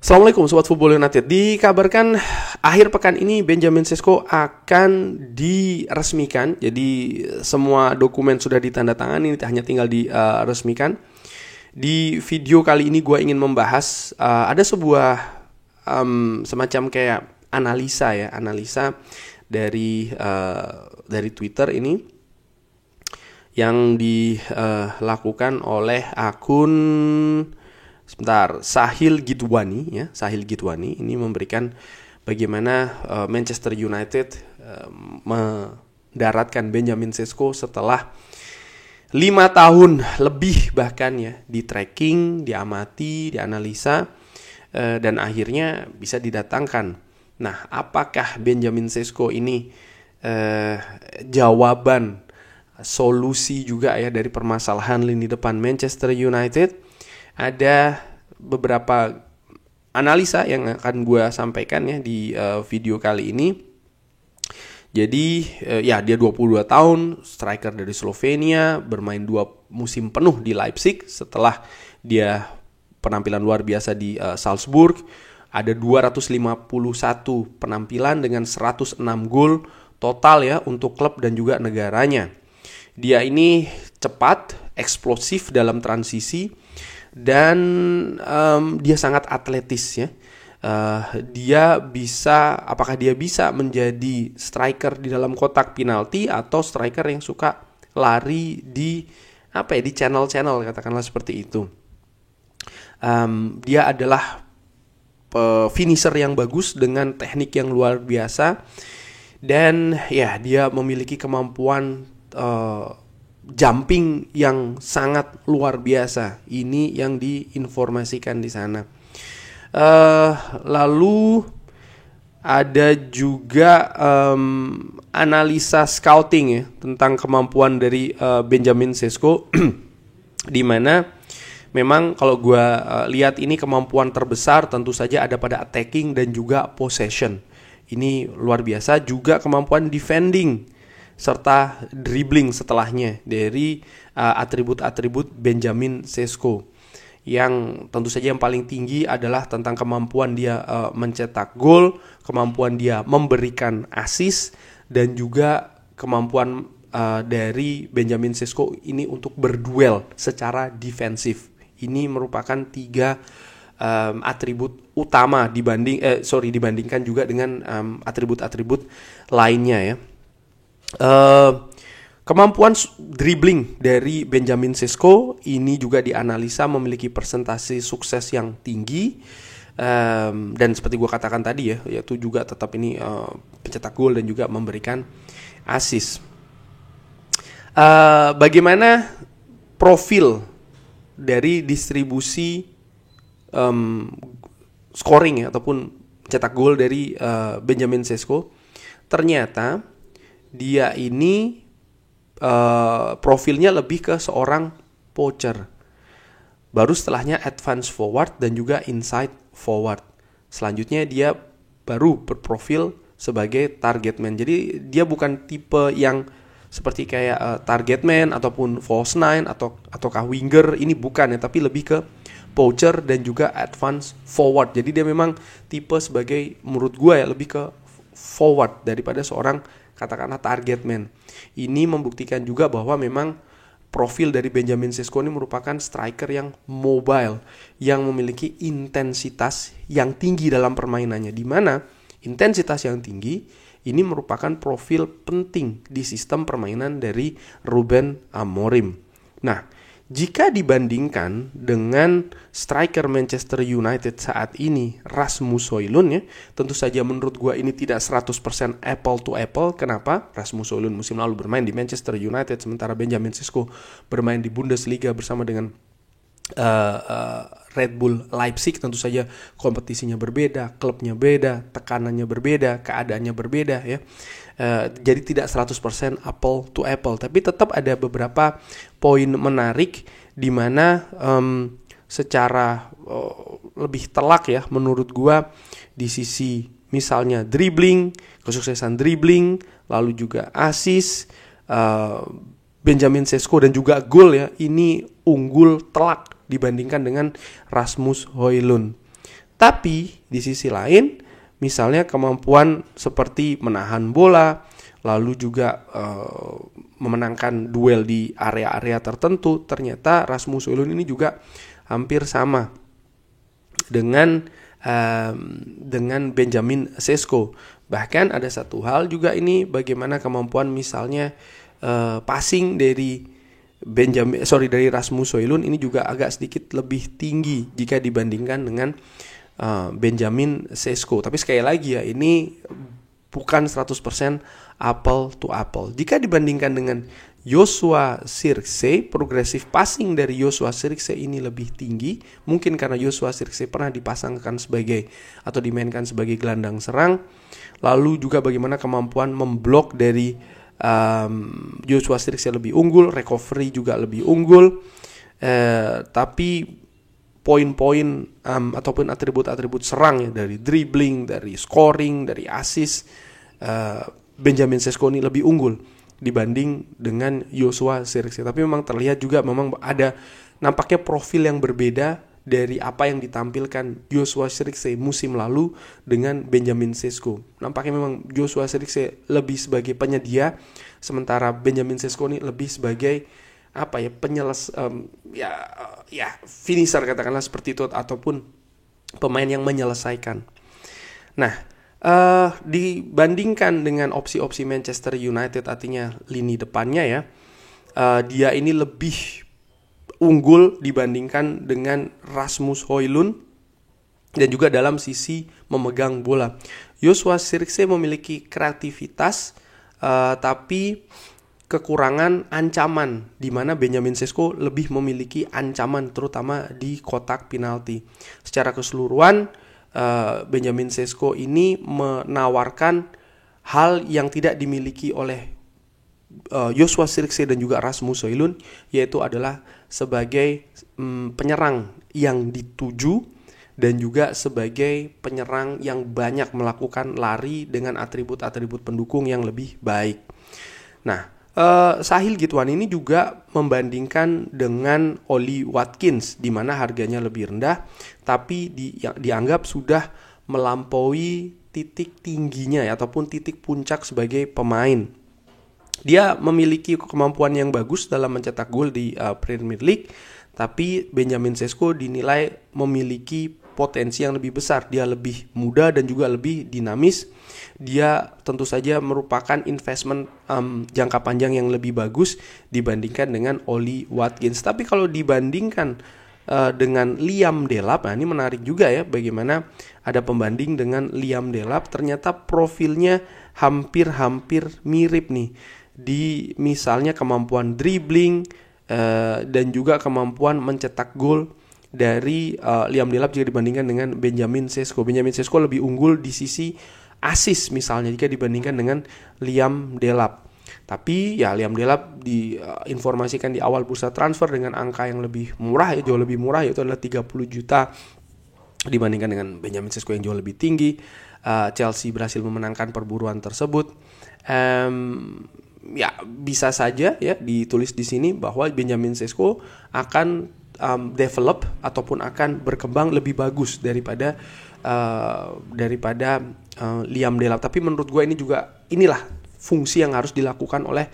Assalamualaikum Sobat Football United. Dikabarkan akhir pekan ini Benjamin Sesko akan diresmikan. Jadi semua dokumen sudah ditandatangani, ini hanya tinggal diresmikan. Di video kali ini gue ingin membahas ada sebuah semacam kayak analisa dari Twitter ini yang dilakukan oleh akun Sahil Gidwani ya. Sahil Gidwani ini memberikan bagaimana Manchester United mendaratkan Benjamin Sesko setelah 5 tahun lebih bahkan ya, di tracking, diamati, dianalisa, dan akhirnya bisa didatangkan. Nah, apakah Benjamin Sesko ini jawaban, solusi juga ya dari permasalahan lini depan Manchester United? Ada beberapa analisa yang akan gue sampaikan ya di video kali ini. Jadi ya dia 22 tahun, striker dari Slovenia, bermain 2 musim penuh di Leipzig setelah dia penampilan luar biasa di Salzburg. Ada 251 penampilan dengan 106 gol total ya untuk klub dan juga negaranya. Dia ini cepat, eksplosif dalam transisi, dan dia sangat atletis ya. Apakah dia bisa menjadi striker di dalam kotak penalti atau striker yang suka lari di channel-channel, katakanlah seperti itu. Dia adalah finisher yang bagus dengan teknik yang luar biasa, dan ya dia memiliki kemampuan jumping yang sangat luar biasa. Ini yang diinformasikan di sana. Lalu ada juga analisa scouting ya tentang kemampuan dari Benjamin Sesko, di mana memang kalau gue lihat ini kemampuan terbesar tentu saja ada pada attacking dan juga possession. Ini luar biasa. Juga kemampuan defending serta dribbling setelahnya dari atribut-atribut Benjamin Sesko. Yang tentu saja yang paling tinggi adalah tentang kemampuan dia mencetak gol, kemampuan dia memberikan assist, dan juga kemampuan dari Benjamin Sesko ini untuk berduel secara defensif. Ini merupakan 3 atribut utama dibandingkan juga dengan atribut-atribut lainnya ya. Kemampuan dribbling dari Benjamin Sesko ini juga dianalisa memiliki persentase sukses yang tinggi, dan seperti gue katakan tadi ya, yaitu juga tetap ini pencetak gol dan juga memberikan assist. Bagaimana profil dari distribusi scoring ya, ataupun pencetak gol dari Benjamin Sesko? Ternyata dia ini profilnya lebih ke seorang poacher. Baru setelahnya advance forward dan juga inside forward. Selanjutnya dia baru berprofil sebagai target man. Jadi dia bukan tipe yang seperti kayak target man ataupun false nine ataukah winger. Ini bukan ya, tapi lebih ke poacher dan juga advance forward. Jadi dia memang tipe sebagai, menurut gue ya, lebih ke forward daripada seorang katakanlah target man. Ini membuktikan juga bahwa memang profil dari Benjamin Sesko ini merupakan striker yang mobile, yang memiliki intensitas yang tinggi dalam permainannya, di mana intensitas yang tinggi ini merupakan profil penting di sistem permainan dari Ruben Amorim. Nah, jika dibandingkan dengan striker Manchester United saat ini, Rasmus Højlund ya, tentu saja menurut gue ini tidak 100% apple to apple. Kenapa? Rasmus Højlund musim lalu bermain di Manchester United, sementara Benjamin Sesko bermain di Bundesliga bersama dengan Red Bull Leipzig. Tentu saja kompetisinya berbeda, klubnya beda, tekanannya berbeda, keadaannya berbeda ya. Jadi tidak 100% apple to apple, tapi tetap ada beberapa poin menarik di mana secara lebih telak ya menurut gua di sisi misalnya dribbling, kesuksesan dribbling, lalu juga assist, Benjamin Sesko dan juga gol ya, ini unggul telak dibandingkan dengan Rasmus Højlund. Tapi di sisi lain, misalnya kemampuan seperti menahan bola, lalu juga memenangkan duel di area-area tertentu, ternyata Rasmus Højlund ini juga hampir sama dengan Benjamin Sesko. Bahkan ada satu hal juga ini, bagaimana kemampuan misalnya passing dari Rasmus Højlund ini juga agak sedikit lebih tinggi jika dibandingkan dengan Benjamin Sesko. Tapi sekali lagi ya, ini bukan 100% apple to apple. Jika dibandingkan dengan Joshua Zirkzee, progresif passing dari Joshua Zirkzee ini lebih tinggi. Mungkin karena Joshua Zirkzee pernah dipasangkan sebagai atau dimainkan sebagai gelandang serang. Lalu juga bagaimana kemampuan memblok dari Joshua Zirkzee lebih unggul, recovery juga lebih unggul. Tapi poin-poin ataupun atribut-atribut serang ya, dari dribbling, dari scoring, dari assist, Benjamin Sesko ini lebih unggul dibanding dengan Joshua Zirkzee. Tapi memang terlihat juga memang ada nampaknya profil yang berbeda dari apa yang ditampilkan Joshua Zirkzee musim lalu dengan Benjamin Sesko. Nampaknya memang Joshua Zirkzee lebih sebagai penyedia, sementara Benjamin Sesko ini lebih sebagai finisher, katakanlah seperti itu, ataupun pemain yang menyelesaikan. Nah, dibandingkan dengan opsi-opsi Manchester United, artinya lini depannya ya, dia ini lebih unggul dibandingkan dengan Rasmus Højlund, dan juga dalam sisi memegang bola. Joshua Zirkzee memiliki kreativitas, tapi kekurangan ancaman, di mana Benjamin Sesko lebih memiliki ancaman terutama di kotak penalti. Secara keseluruhan, Benjamin Sesko ini menawarkan hal yang tidak dimiliki oleh Joshua Zirkzee dan juga Rasmus Højlund, yaitu adalah sebagai penyerang yang dituju dan juga sebagai penyerang yang banyak melakukan lari dengan atribut-atribut pendukung yang lebih baik. Nah, Sahil Gituan ini juga membandingkan dengan Ollie Watkins, di mana harganya lebih rendah, tapi dianggap sudah melampaui titik tingginya ya, ataupun titik puncak sebagai pemain. Dia memiliki kemampuan yang bagus dalam mencetak gol di Premier League, tapi Benjamin Sesko dinilai memiliki potensi yang lebih besar. Dia lebih muda dan juga lebih dinamis. Dia tentu saja merupakan investment jangka panjang yang lebih bagus dibandingkan dengan Ollie Watkins. Tapi kalau dibandingkan dengan Liam Delap, nah ini menarik juga ya, bagaimana ada pembanding dengan Liam Delap, ternyata profilnya hampir mirip nih, di misalnya kemampuan dribbling dan juga kemampuan mencetak gol dari Liam Delap jika dibandingkan dengan Benjamin Sesko. Benjamin Sesko lebih unggul di sisi assist misalnya jika dibandingkan dengan Liam Delap. Tapi ya Liam Delap diinformasikan di awal bursa transfer dengan angka yang lebih murah ya, jauh lebih murah, yaitu adalah 30 juta dibandingkan dengan Benjamin Sesko yang jauh lebih tinggi. Chelsea berhasil memenangkan perburuan tersebut. Ya bisa saja ya ditulis di sini bahwa Benjamin Sesko akan develop ataupun akan berkembang lebih bagus daripada Liam Delap. Tapi menurut gue inilah fungsi yang harus dilakukan oleh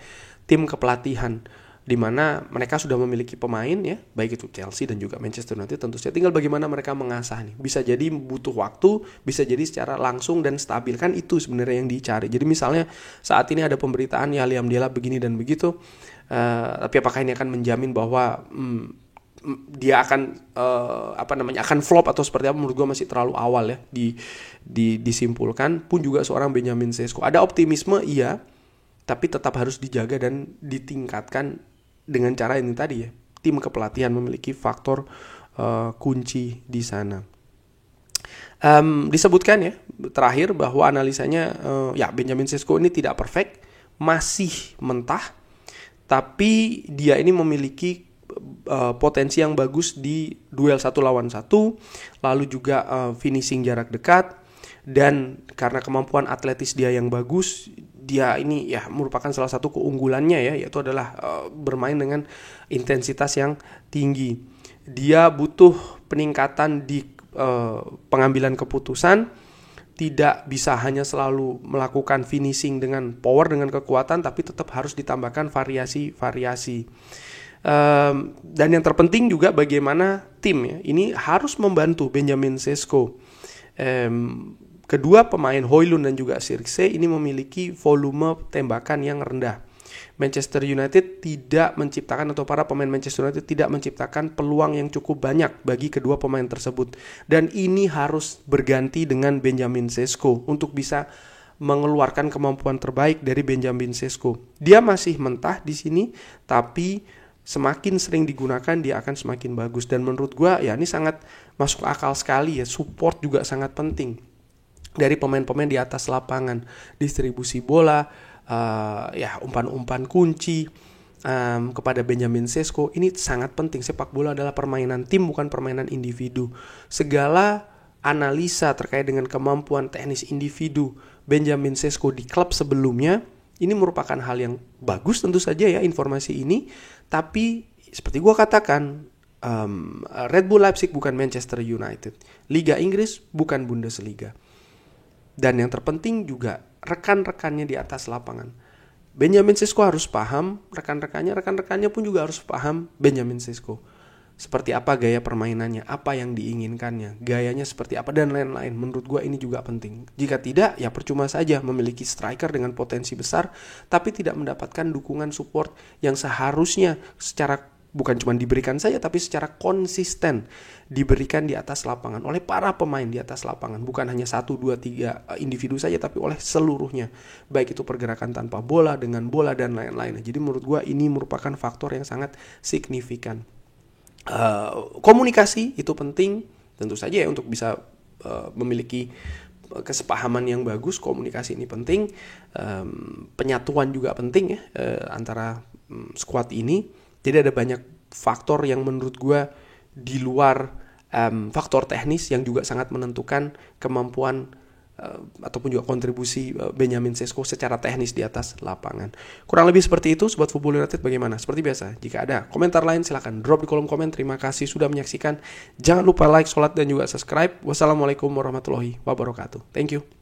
tim kepelatihan, di mana mereka sudah memiliki pemain ya, baik itu Chelsea dan juga Manchester United, tentu saja tinggal bagaimana mereka mengasah nih. Bisa jadi butuh waktu, bisa jadi secara langsung dan stabil, kan itu sebenarnya yang dicari. Jadi misalnya saat ini ada pemberitaan ya Liam Delap begini dan begitu, tapi apakah ini akan menjamin bahwa dia akan akan flop atau seperti apa? Menurut gue masih terlalu awal ya disimpulkan. Pun juga seorang Benjamin Sesko, ada optimisme iya, tapi tetap harus dijaga dan ditingkatkan dengan cara ini tadi ya. Tim kepelatihan memiliki faktor kunci di sana. Disebutkan ya terakhir bahwa analisanya Benjamin Sesko ini tidak perfect, masih mentah, tapi dia ini memiliki potensi yang bagus di duel 1 lawan 1, lalu juga finishing jarak dekat, dan karena kemampuan atletis dia yang bagus, dia ini ya merupakan salah satu keunggulannya ya, yaitu adalah bermain dengan intensitas yang tinggi. Dia butuh peningkatan di pengambilan keputusan, tidak bisa hanya selalu melakukan finishing dengan power, dengan kekuatan, tapi tetap harus ditambahkan variasi-variasi. Dan yang terpenting juga bagaimana tim ya, ini harus membantu Benjamin Sesko. Kedua pemain Højlund dan juga Zirkzee ini memiliki volume tembakan yang rendah. Manchester United tidak menciptakan, atau para pemain Manchester United tidak menciptakan peluang yang cukup banyak bagi kedua pemain tersebut. Dan ini harus berganti dengan Benjamin Sesko untuk bisa mengeluarkan kemampuan terbaik dari Benjamin Sesko. Dia masih mentah di sini, tapi semakin sering digunakan dia akan semakin bagus. Dan menurut gue ya ini sangat masuk akal sekali ya. Support juga sangat penting dari pemain-pemain di atas lapangan. Distribusi bola, umpan-umpan kunci kepada Benjamin Sesko ini sangat penting. Sepak bola adalah permainan tim, bukan permainan individu. Segala analisa terkait dengan kemampuan teknis individu Benjamin Sesko di klub sebelumnya ini merupakan hal yang bagus tentu saja ya, informasi ini. Tapi seperti gue katakan, Red Bull Leipzig bukan Manchester United, Liga Inggris bukan Bundesliga. Dan yang terpenting juga rekan-rekannya di atas lapangan. Benjamin Sesko harus paham rekan-rekannya pun juga harus paham Benjamin Sesko. Seperti apa gaya permainannya, apa yang diinginkannya, gayanya seperti apa, dan lain-lain. Menurut gue ini juga penting. Jika tidak, ya percuma saja memiliki striker dengan potensi besar, tapi tidak mendapatkan dukungan support yang seharusnya secara bukan cuma diberikan saja, tapi secara konsisten diberikan di atas lapangan oleh para pemain di atas lapangan. Bukan hanya 1, 2, 3 individu saja, tapi oleh seluruhnya. Baik itu pergerakan tanpa bola, dengan bola, dan lain-lain. Jadi menurut gue ini merupakan faktor yang sangat signifikan. Komunikasi itu penting, tentu saja ya, untuk bisa memiliki kesepahaman yang bagus. Komunikasi ini penting. Penyatuan juga penting ya, antara squad ini. Jadi ada banyak faktor yang menurut gue di luar faktor teknis yang juga sangat menentukan kemampuan ataupun juga kontribusi Benjamin Sesko secara teknis di atas lapangan. Kurang lebih seperti itu, Sobat Football United. Bagaimana? Seperti biasa, jika ada komentar lain silahkan drop di kolom komen. Terima kasih sudah menyaksikan. Jangan lupa like, sholat, dan juga subscribe. Wassalamualaikum warahmatullahi wabarakatuh. Thank you.